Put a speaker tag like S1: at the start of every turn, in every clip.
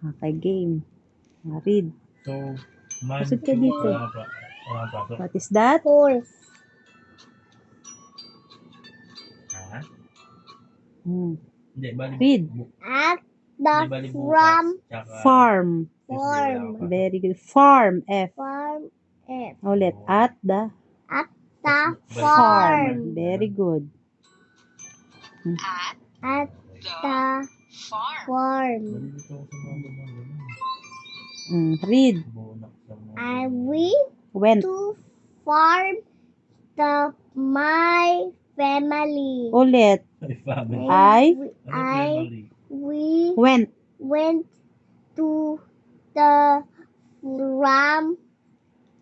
S1: Okay, game. Read.
S2: So, man,
S1: Pasod ka dito.
S2: Wala pasok.
S1: What is that?
S3: Horse.
S2: Ha? Hindi, bali.
S1: Read.
S3: At
S2: Hindi,
S3: the
S2: bali bukas.
S3: from
S2: Tsaka,
S1: Farm.
S2: Tuesday, wala kang pasok.
S1: Very good. Farm. F.
S3: farm F.
S1: Ulit. At the
S3: At the
S2: Balik.
S3: farm.
S1: Very good.
S3: At the farm.
S2: Nalilito ako sa mga ganun.
S1: Read.
S2: Bunak sa mga
S3: I went
S1: Went.
S3: to farm my family.
S1: Ulit.
S2: Ay, family.
S1: I
S2: Family.
S3: We
S1: went.
S3: went to the farm.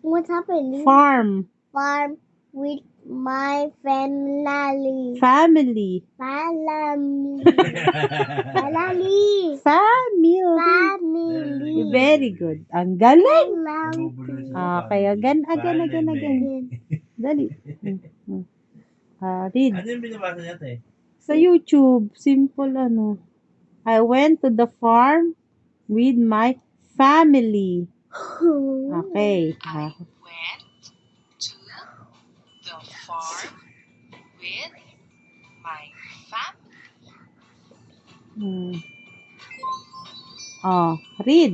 S3: What's happening?
S1: Farm.
S3: Farm with my family.
S1: Family.
S3: Family. Family.
S1: Family.
S3: Family.
S1: Very good. Ang galing.
S2: Nabubulo sa
S1: Okay, again.
S2: Family.
S1: Dali. Read.
S2: Ano yung binabasa niya, te?
S1: Sa YouTube, simple ano. I went to the farm with my family. Okay.
S4: I went to the farm with my family.
S1: Read.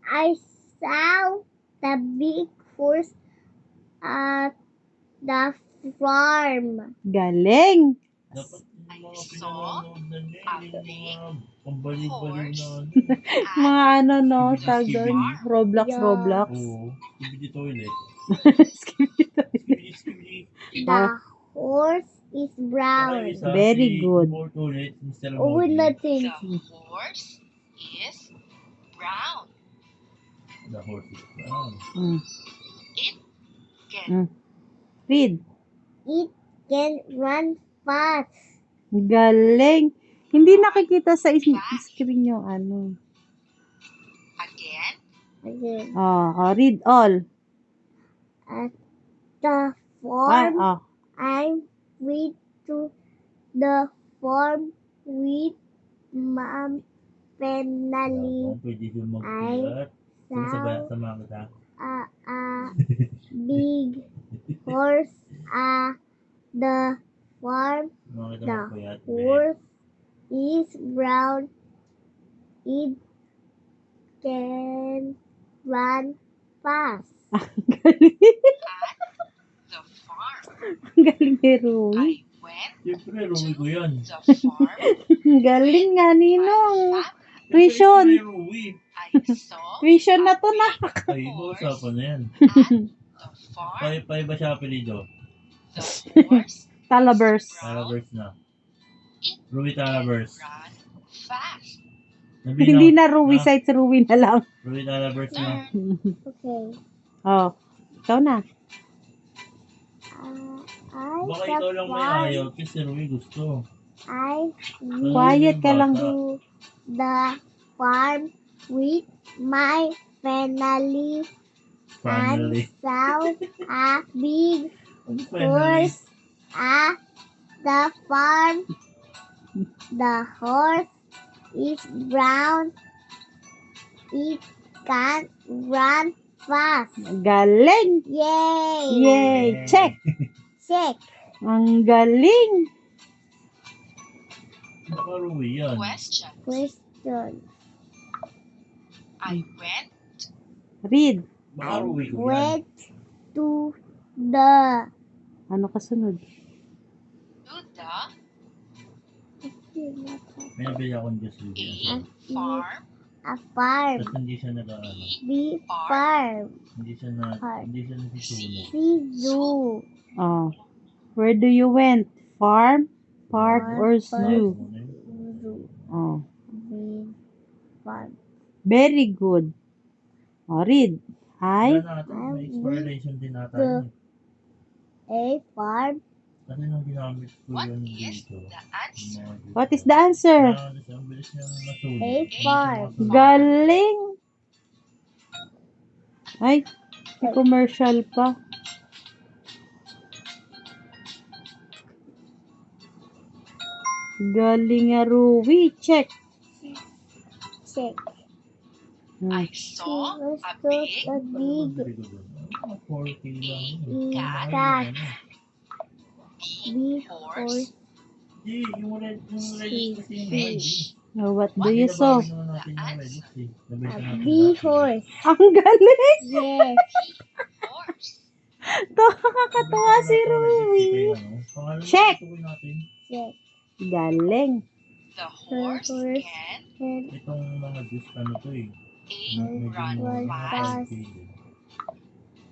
S3: I saw the big horse at the farm.
S1: Galing.
S2: Dapat
S4: I
S2: yung mga
S4: saw
S2: pinanonood na niya,
S4: a
S2: yung
S4: big
S2: mga pambalik-balik na ano.
S1: Mga ano no,
S2: Skibidi,
S1: tag doon.
S2: skibidi.
S1: Roblox,
S3: Yeah.
S1: Roblox.
S2: Oo. Skibidi toilet.
S1: Skibidi.
S2: Skibidi.
S3: The horse is brown.
S1: Very good.
S2: More toilet, Mr.
S3: Oh,
S2: Modi.
S3: nothing.
S4: The horse is brown.
S2: The horse is brown.
S4: It can
S1: Read.
S3: It can run fast.
S1: Galing. Hindi nakikita sa screen yung ano.
S4: again.
S3: Again.
S1: Read all.
S3: At the
S1: Ay,
S3: farm, I went to the farm with my family.
S2: Kung pwede yung magpuyat. Kung
S3: Saw
S2: sama kita.
S3: a big horse at the farm.
S2: Mga kita
S3: The
S2: magpuyat.
S3: horse is brown. It can run fast.
S1: Galing.
S4: The farm.
S1: Galing ni Rui.
S4: I went
S2: Siyempre, Rui ko yan.
S4: to the farm.
S1: Galing nga,
S4: My
S1: Ninong.
S4: family.
S1: Tuition.
S2: Siyempre, Rui.
S4: I saw
S1: Tuition na to na.
S2: Ay, usapan na yan.
S4: at the farm.
S2: Pay ba siya apelido?
S4: The horse
S1: Talabers.
S2: Talavers na.
S4: It
S2: Rui
S4: can
S2: Talavers.
S4: run fast.
S1: Hindi na Rui, sites Rui na lang.
S2: Rui Talavers na.
S3: Okay.
S1: Ikaw na.
S3: I
S2: Baka ikaw lang may ayaw kasi Rui gusto.
S3: I
S1: Quiet ka lang.
S3: to the farm with my family
S2: Finally.
S3: and saw a big
S2: Finally.
S3: horse at the farm. The horse is brown. It can run fast.
S1: Galing.
S3: Yay!
S1: Yay. Check.
S3: Check.
S1: Ang galing.
S2: Baka Rui yan.
S3: Question.
S4: I went
S1: Read.
S2: Baka Rui ko yan.
S3: Went to the
S1: Ano kasunod?
S4: to
S2: May nabili akong Diyos
S4: a
S2: yan.
S4: farm.
S3: a farm.
S2: Tapos hindi siya nag-ano.
S3: The farm.
S2: Hindi siya nasisunog.
S3: See zoo.
S1: Where do you went? Farm, park, or zoo?
S3: Zoo. The farm.
S1: Very good. Read. I
S2: Wala natin. May explanation din natin. yun.
S3: A farm.
S2: Kasi nung ginamit ko
S4: What
S2: yun
S4: is
S2: dito.
S4: the answer?
S1: What is the answer?
S2: Ang bilis niyang masunog.
S3: A farm.
S1: Galing. Ay, may commercial pa. Galing nga, Rui. Check.
S3: check.
S4: I
S3: He
S4: saw
S3: was
S4: a
S3: so
S4: big
S3: a big
S2: Bili ko doon. 4K lang.
S4: cat.
S3: cat.
S4: B
S3: Big
S4: horse.
S3: horse.
S2: Yung red kasi yung
S4: Fish.
S1: Oh, what do
S4: What
S1: you
S4: is
S1: saw?
S2: Binabawi naman natin yung red eh. Nabenta
S3: A
S2: natin
S3: big
S2: lahat, eh.
S3: horse.
S1: Ang galing!
S3: Yes.
S4: Horse.
S1: Nakakatawa si Ruby. Check!
S2: natin.
S3: Check.
S1: Galing.
S4: The horse
S3: horse.
S4: can
S3: And
S2: Itong mga juice ano to eh.
S4: A.
S2: Medyo
S4: Run
S2: mga
S4: fast.
S2: 5K din.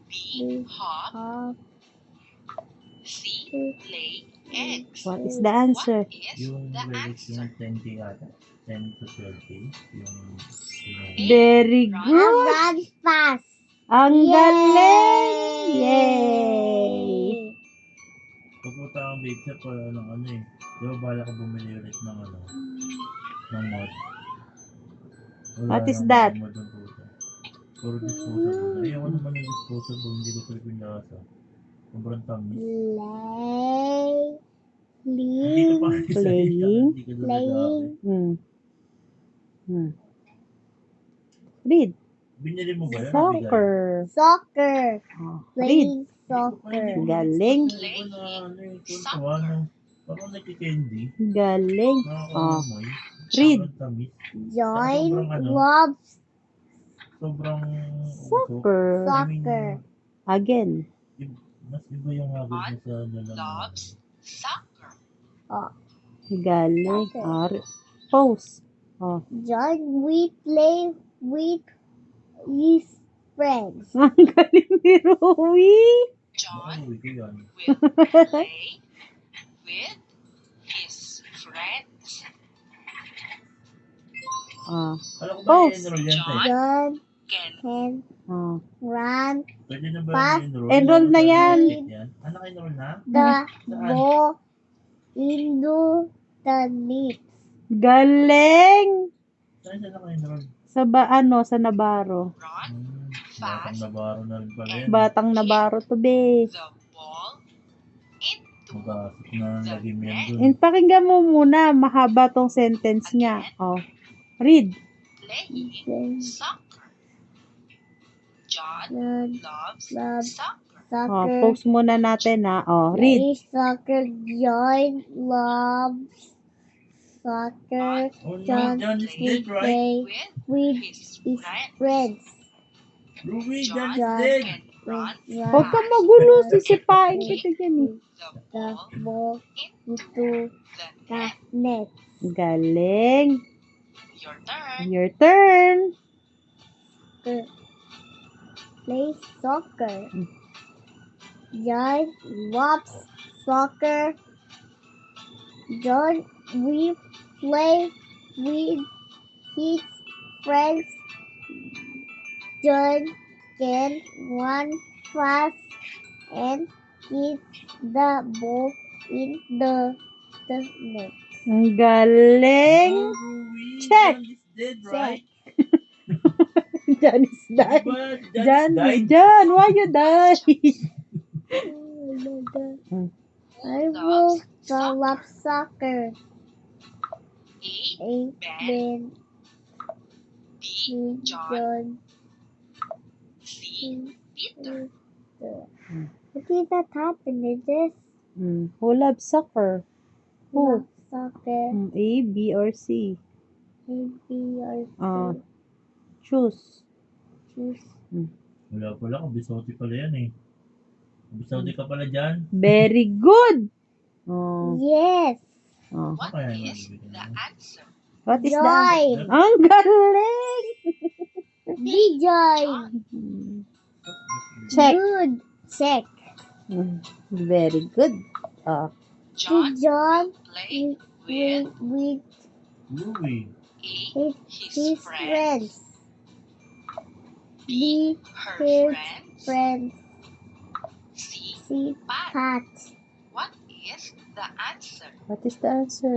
S4: B.
S3: big
S4: Hop.
S3: hop.
S4: C. Lay eggs.
S1: What is the answer?
S4: What is
S2: Yung
S4: the
S2: relics yung
S4: answer?
S2: 10K ata. 10 to 12K. Yung
S1: Very
S3: I
S1: good.
S3: run fast.
S1: Ang
S3: Yay!
S1: galing. Yay!
S2: pagpunta ang babe sa pa ng ano eh. Di ba bala ka bumili ulit ng ano? Ng mod.
S1: What is
S2: namang
S1: that?
S2: mod ng puta. Puro disposable. Eh, ako naman yung disposable. Hindi ko trip yung lasa. Sobrang tamis. Hindi ka pa
S1: Playing.
S2: Hindi ka doon
S3: Playing.
S2: nag-aaral.
S1: Read.
S2: Binili mo ba yan?
S1: Soccer.
S3: Soccer.
S1: Oh, read.
S3: Playing soccer.
S1: Galing.
S2: Soccer. Parang nagkikendy.
S1: Galing.
S2: Nakakamoy.
S1: Read.
S2: Sobrang tamis.
S3: Join
S2: Sobrang ano?
S3: loves
S2: Sobrang
S1: Soccer.
S3: soccer.
S1: Again.
S2: Mas iba yung hagod mo sa lalang.
S4: Loves soccer.
S1: Galing.
S3: Okay.
S1: Pose. Oh.
S3: John, we play with his friends.
S1: Ang galing ni Ruby.
S4: John
S2: Uwi ko yan.
S4: will play with his friends.
S1: Ah.
S2: Alam ko ba
S1: Pose.
S2: i-enroll yan tayo?
S3: John
S4: Can
S3: can
S1: Ah.
S3: run
S2: Pwede na ba
S3: Pass.
S2: i-enroll?
S1: Enroll na yan.
S2: Ano ka-enroll na?
S3: the
S2: Saan?
S3: ball into the net.
S1: Galing.
S2: Saan siya naka-enroll?
S1: Sa Navarro.
S4: run
S2: Batang nabaro na rin pala yan.
S1: Batang Navarro to be.
S4: the ball into
S2: Mag-aasip na lagi mo yan dun.
S1: And pakinggan mo muna, mahaba tong sentence niya. Oh. Read.
S4: playing soccer. John
S3: John
S4: loves
S3: loves
S4: soccer.
S1: Oh,
S3: soccer.
S1: post muna natin ha. Oh, read.
S3: Play soccer. John loves soccer.
S2: Oh no,
S3: John
S2: John is dead, right?
S3: play
S4: With
S3: with
S4: his
S3: his
S4: friends.
S3: friends.
S2: Ruby, John
S4: John
S2: is
S3: John
S2: dead.
S4: can run
S1: Huwag ka magulo, sisipain kita dyan eh.
S4: the
S3: The
S4: ball
S3: ball
S4: into
S3: into
S4: the
S3: the
S4: net.
S3: net.
S1: Galing.
S4: Your turn.
S1: Your turn.
S3: Play soccer. John loves soccer. John we play with his friends. John can run fast and hit the ball in the net.
S1: Ang galing.
S2: Oh, Ruby,
S1: Check.
S2: John is dead, right?
S1: John is dead.
S2: Diba?
S1: John,
S2: died.
S1: John, why you die?
S3: I will love soccer.
S4: A.
S3: A Ben
S4: B. John.
S3: John.
S4: C. Peter.
S3: What did that happen? Is this
S1: Who loves soccer? Who?
S3: love soccer?
S1: A, B, or C?
S3: A B or
S1: Ah.
S3: C?
S1: Choose.
S3: Choose.
S2: Wala pala, kabisote pala yan eh. Kabisote ka pala dyan.
S1: Very good. Oh.
S3: Yes.
S1: Oh.
S4: What
S2: Kaya
S4: is
S2: naman,
S4: the answer?
S1: What is that?
S3: Join.
S1: Ang galing.
S3: Be join.
S1: Check.
S3: Good. Check.
S1: Very good. Oh.
S4: John
S3: John
S4: will play
S3: with
S2: Ruby.
S4: A.
S3: his
S4: His friends.
S3: friends.
S4: B.
S3: Be
S4: Her
S3: his
S4: friends.
S3: friends.
S4: C.
S3: See
S4: Pat.
S3: Pat.
S4: What is the answer?
S1: What is the answer?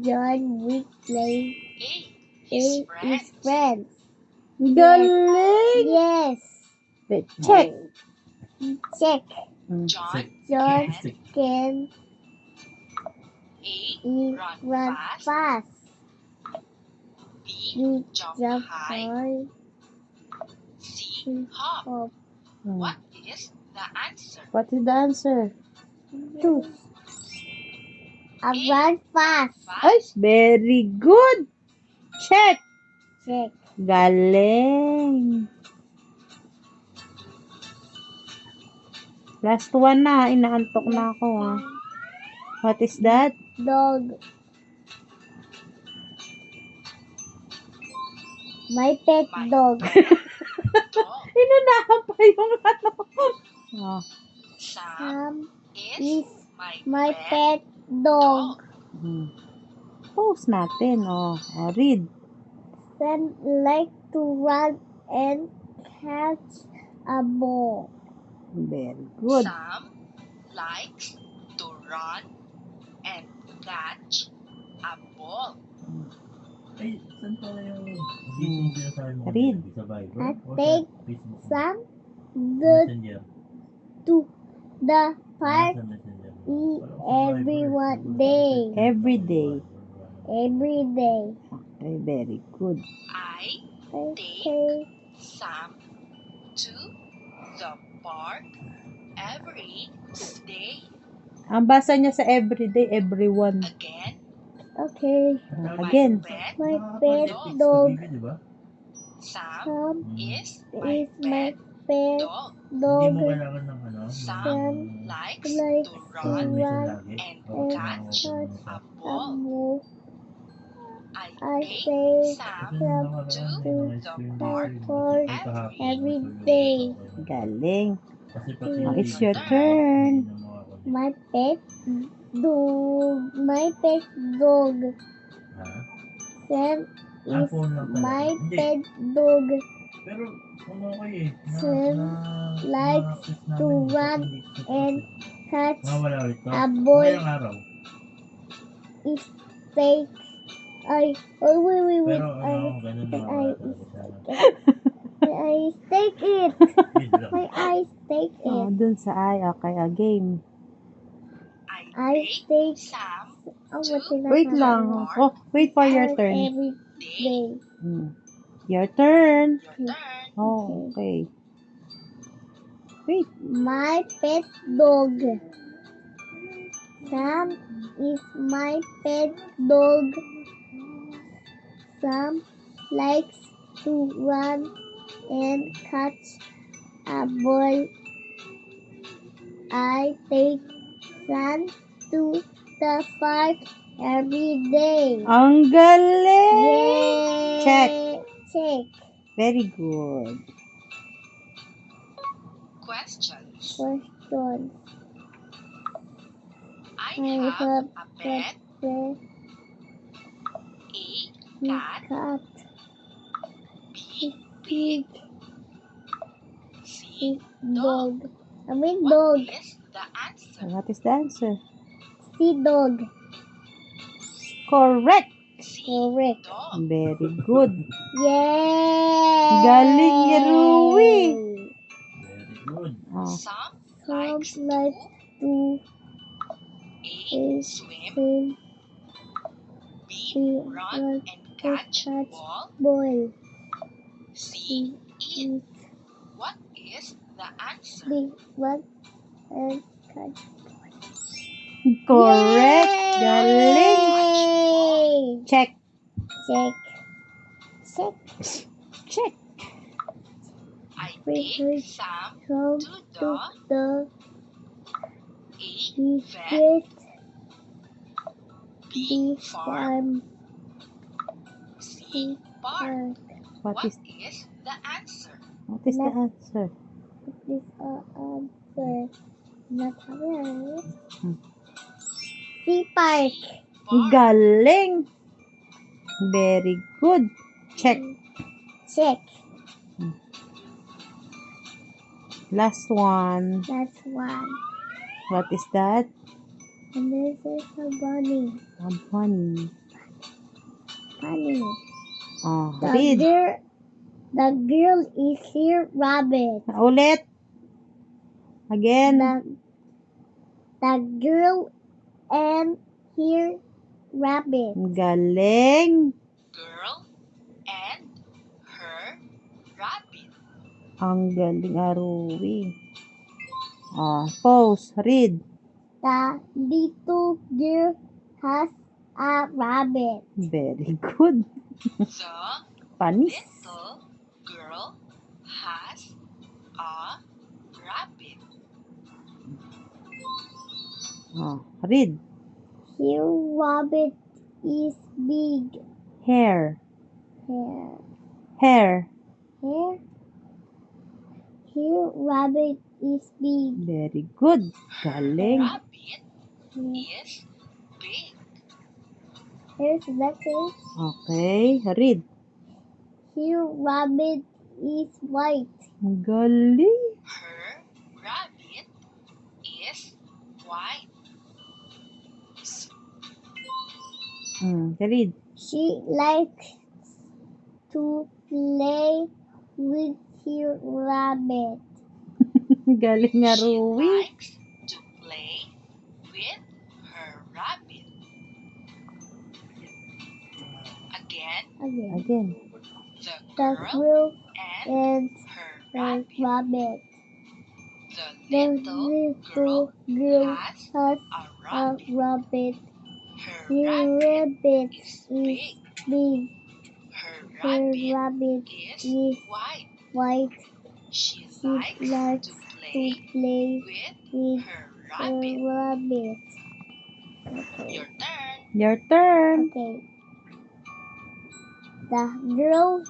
S3: John will play
S4: A.
S3: with
S4: His
S3: his
S4: friends.
S3: friends.
S1: Galing.
S3: Yes.
S1: Wait, check.
S3: Check.
S4: John
S3: John
S2: Sick.
S3: can
S4: A.
S3: run
S4: Run fast.
S3: fast.
S4: B.
S3: B.
S4: Jump
S3: Jump
S4: high.
S3: high.
S4: C.
S3: C.
S4: Hop.
S3: Hop.
S4: What is the answer?
S1: What is the answer?
S3: Choose. I run fast.
S1: Ay, very good. Check.
S3: Check.
S1: Galing. Last one na. Inaantok na ako, ha. What is that?
S3: Dog. My pet
S4: My
S3: dog.
S4: Dog.
S1: Inunahan pa yung ano. Oh.
S4: Sam
S3: Sam
S4: is
S3: is
S4: my
S3: my
S4: pet
S3: pet dog.
S1: Hmm. Post natin, oh. Oh, read.
S3: Sam like to run and catch a ball.
S1: Very good.
S4: Sam likes to run and catch a ball.
S2: Ay, saan pala yung gising sinasabi mo?
S1: Read.
S2: Sa Viber?
S3: I
S2: O sa
S3: take
S2: Facebook?
S3: Sam
S2: Messenger.
S3: to the
S2: Ah,
S3: park
S2: sa Messenger.
S3: eat
S2: Wala ko sa
S3: every
S2: Viber.
S3: one
S2: Siguro
S3: day.
S2: sa
S1: Every
S2: Facebook,
S1: day.
S2: Viber.
S3: Every day.
S1: Okay, very good.
S4: I
S3: Okay.
S4: Sam to the park every day.
S1: Ang basa niya sa everyday, everyone.
S4: Again,
S3: Okay.
S1: Again.
S4: pet
S3: My
S2: Nakakapag
S3: pet
S2: Netflix
S3: dog.
S2: ka, di ba?
S4: Sam
S3: Sam
S4: is my
S3: is my
S4: pet
S3: pet
S4: dog.
S2: Hindi
S3: dog.
S2: mo kailangan ng ano?
S4: Sam
S2: ng
S4: likes
S3: likes
S4: to
S3: to
S4: run
S2: confirmation
S3: run
S2: lagi.
S4: and
S2: O,
S4: catch
S2: kailangan ko
S4: a
S2: sa-
S4: ball.
S3: Amo.
S4: I
S3: I
S4: take
S3: say
S4: Sam
S2: Kasi nung nakaraan,
S3: to
S2: yung ice
S4: the
S2: cream
S4: park
S2: dito,
S3: park
S2: ay kahapon,
S3: every
S2: ito yung
S3: day.
S2: okay.
S1: Galing.
S2: Kasi pati
S3: Oh,
S1: it's
S2: yung
S1: your
S2: dito,
S1: turn.
S2: hindi na makakonect.
S3: my pet dog. My pet dog.
S2: Ha?
S3: Sam is
S2: Phone lang talaga.
S3: my
S2: Hindi.
S3: pet dog.
S2: Pero, ano okay eh.
S3: Sam likes
S2: na-access
S3: to
S2: namin eh,
S3: run
S2: kasi hindi ko
S3: and
S2: kasi-
S3: catch
S2: Mawala ulit to.
S3: a ball.
S2: Ngayong araw.
S3: If they oh wait
S2: Pero ano, ganun na
S3: I
S2: talaga.
S3: I take it.
S2: Wait lang.
S3: My eyes take
S1: Oh,
S3: it.
S1: dun sa I. Okay, a game.
S3: I
S4: take
S3: take
S4: Sam
S3: oh what did I
S1: Wait
S3: have?
S1: lang. Oh, wait for your
S3: Every
S1: turn.
S3: day.
S1: Hmm. Your turn.
S4: your turn.
S1: Oh, okay. Wait.
S3: My pet dog. Sam is my pet dog. Sam likes to run and catch a ball. I take Sam to the park every day.
S1: Ang galing!
S3: Yay!
S1: Check.
S3: Check.
S1: Very good.
S4: Questions.
S3: Question.
S4: I
S3: I
S4: have
S3: have
S4: a pet,
S3: pet
S4: a cat,
S3: cat.
S4: B,
S3: Pig.
S4: C.
S3: Dog. I mean
S4: What
S3: dog.
S4: is the answer?
S1: What is the answer?
S3: See dog.
S1: Correct.
S4: C.
S3: Correct.
S4: Dog.
S1: Very good.
S3: Yay!
S1: Galing ni Rui.
S2: Very good.
S1: Oh,
S4: Some
S3: Some
S4: likes
S3: like
S4: to
S3: to
S4: A. Swim,
S3: swim,
S4: B. Run and catch
S3: catch
S4: ball,
S3: boil,
S4: C. Eat.
S3: eat,
S4: What is the answer?
S3: big one, and catch.
S1: correct. Galing.
S3: Yay!
S1: Check.
S3: Check. Check.
S1: Check.
S4: I
S3: We
S4: take
S3: heard
S4: Sam
S3: Come
S4: to
S3: to
S4: the
S3: the
S4: vet,
S3: vet,
S4: B.
S3: the
S4: Farm,
S3: farm,
S4: C. Park.
S1: What
S4: What
S1: is
S4: is the answer?
S1: what is the answer?
S3: This answer. Not right. Sea park.
S4: Park.
S1: Galing. Very good. Check.
S3: Check.
S1: Last one.
S3: That's one.
S1: What is that?
S3: And this is a bunny.
S1: A bunny.
S3: Bunny.
S1: Oh,
S3: The
S1: read.
S3: girl is here rabbit.
S1: Ulit. Again.
S3: The girl and here rabbit.
S1: Galing.
S4: Girl rabbit.
S1: Ang galing, Arui. Pose. Read.
S3: The little girl has a rabbit.
S1: Very good.
S4: The
S1: Panis.
S4: little girl has a rabbit.
S1: Read.
S3: Her rabbit is big.
S1: Hair.
S3: Hair.
S1: Hair.
S3: Hair. Her rabbit is big.
S1: Very good. Galing.
S4: Rabbit
S3: Hair.
S4: is big.
S3: Here's the thing.
S1: Okay. Read.
S3: Her rabbit is white.
S1: Galing.
S4: Her rabbit is white.
S1: Read.
S3: She likes to play with her rabbit.
S1: Galing,
S4: She
S1: Arui.
S4: likes to play with her rabbit. Again,
S3: Again.
S1: Again.
S4: the
S3: The
S4: girl
S3: girl
S4: and
S3: and
S4: her
S3: her
S4: rabbit.
S3: rabbit.
S4: The
S3: The
S4: little
S3: little
S4: girl
S3: girl
S4: has
S3: has
S4: a
S3: a
S4: rabbit.
S3: rabbit.
S4: Her
S3: Her
S4: rabbit
S3: rabbit
S4: is
S3: is
S4: big.
S3: big.
S4: Her
S3: Her
S4: rabbit
S3: rabbit
S4: is
S3: is
S4: white.
S3: white.
S4: She
S3: She
S4: likes
S3: likes
S4: to
S3: to
S4: play
S3: play
S4: with
S3: with
S4: her
S3: her
S4: rabbit.
S3: rabbit. Okay.
S4: Your turn.
S1: Your turn.
S3: Okay. The girl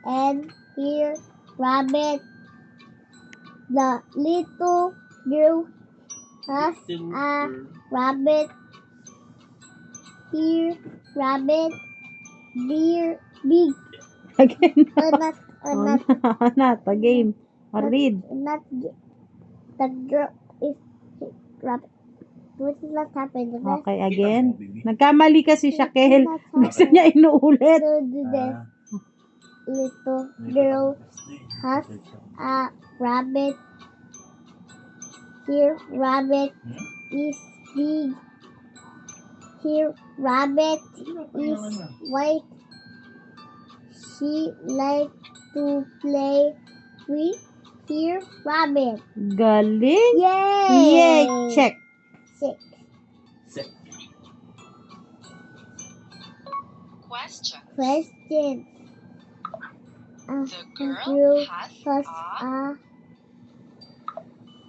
S3: and her rabbit. The little girl has a rabbit. Her rabbit dear big.
S1: Again.
S3: Not
S1: Not a game. Read.
S3: not the girl is rabbit. What is not happening?
S1: Okay, again. Nagkamali kasi siya, Kel. Gusto niya inuulit.
S3: Do this. Little girl has a rabbit. Her rabbit is big. Her rabbit is white. She likes to play with her rabbit.
S1: Galing.
S3: Yay!
S1: Yay! Check.
S3: Six.
S4: Question.
S3: Question.
S4: The girl
S3: girl
S4: has
S3: has
S4: a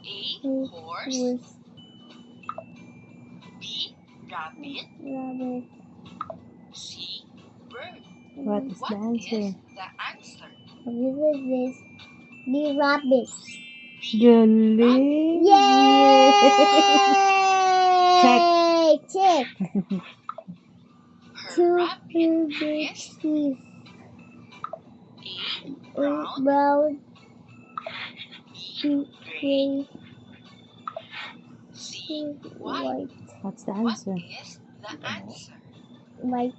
S4: horse,
S3: horse,
S4: B rabbit,
S3: rabbit.
S4: C bird.
S1: What is
S4: What
S1: the answer?
S4: is the answer?
S3: What is this? The rabbit.
S1: Galing.
S3: Yay!
S1: Check.
S3: Check.
S4: Her
S3: Two
S4: rabbit
S3: big
S4: is
S3: teeth.
S4: A brown,
S3: Brown.
S4: B
S3: Two
S4: gray,
S3: gray.
S4: C
S3: Two
S4: white.
S3: white.
S1: What's the
S4: What
S1: answer?
S4: is the answer?
S3: White.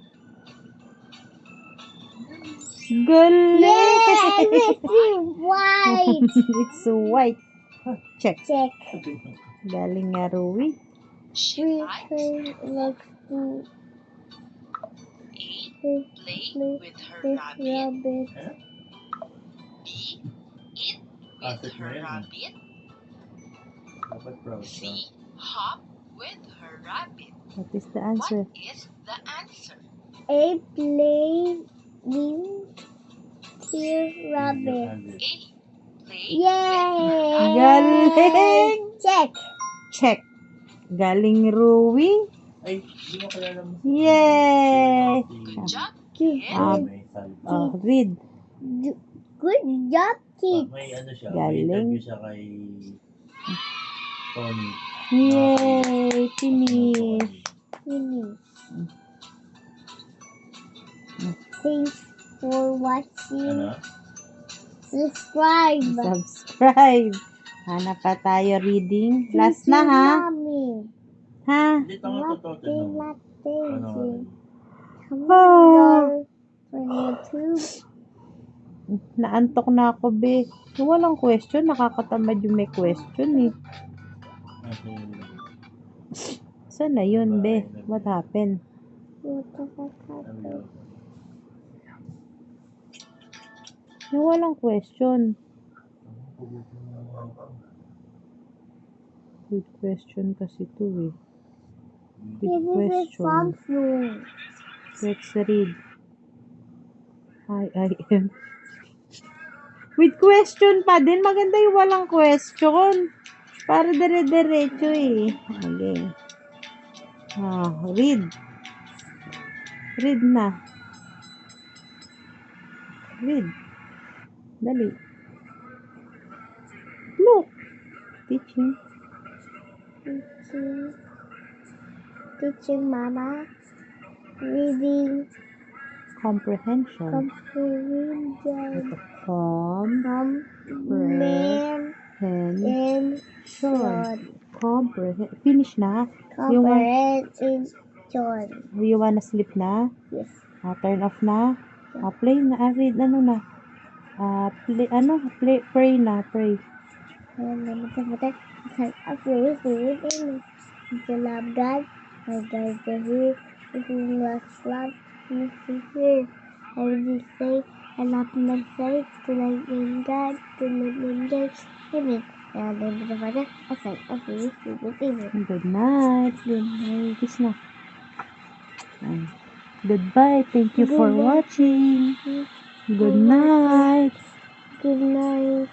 S1: Galing.
S3: Yay! It's white.
S1: It's white. Check.
S3: Check.
S1: Galing nga, Rui.
S4: She
S3: We
S4: likes
S3: can look to
S4: A play with her rabbit,
S3: rabbit.
S4: B eat
S2: Ah,
S4: with her rabbit,
S2: Dapat proud ka.
S4: C hop with her rabbit.
S1: What is the answer?
S4: What is the answer?
S3: A play with her rabbit.
S4: A play
S3: Yay!
S1: Galing.
S3: Check.
S1: Check. Galing, Rui.
S2: Ay, di mo kilala mo.
S1: Yay!
S4: Good job,
S3: Good,
S4: kid.
S2: May salita.
S1: Read.
S3: good job, kids.
S2: May ano siya,
S1: Galing.
S2: may interview siya kay Tony.
S1: Yay! Finish.
S3: Finish. Thanks for watching.
S2: Ano?
S3: Subscribe.
S1: Subscribe. Hanap pa tayo reading. Last na, ha?
S3: Mommy.
S1: Ha?
S2: Hindi tama totoo tanong. Ano?
S3: Come on YouTube.
S1: Naantok na ako, be. Walang question. Nakakatamad yung may question, eh. Saan na yun, be? What happened?
S2: Ano?
S1: Yung walang question.
S2: Pagutom na ako.
S1: Good question kasi to eh.
S3: This
S1: Good
S3: is
S1: question.
S3: Samsung.
S1: Let's read. I am. With question pa din. Maganda yung walang question. Para dire-diretso eh. Okay. Read. Read na. Read. Dali. Look. Teaching.
S3: Teaching Mama. Reading
S1: Comprehension.
S3: comprehension.
S1: Comprehension. Comprehend. Finish na.
S3: Comprehension.
S1: You wanna sleep na?
S3: Yes.
S1: Turn off na? Play na. Read. Ano na? Pray na. Pray.
S3: And then it's a mother. I pray for you. To love God. I guide the way. If you lost love, you see here. I will say, I love myself. To live in God. To live in God. Amen. And then the mother. I said, I pray for you. Amen.
S1: Good night. Good night. Kiss na. Goodbye. Thank you for
S3: Goodbye.
S1: watching. Good night.
S3: Good night.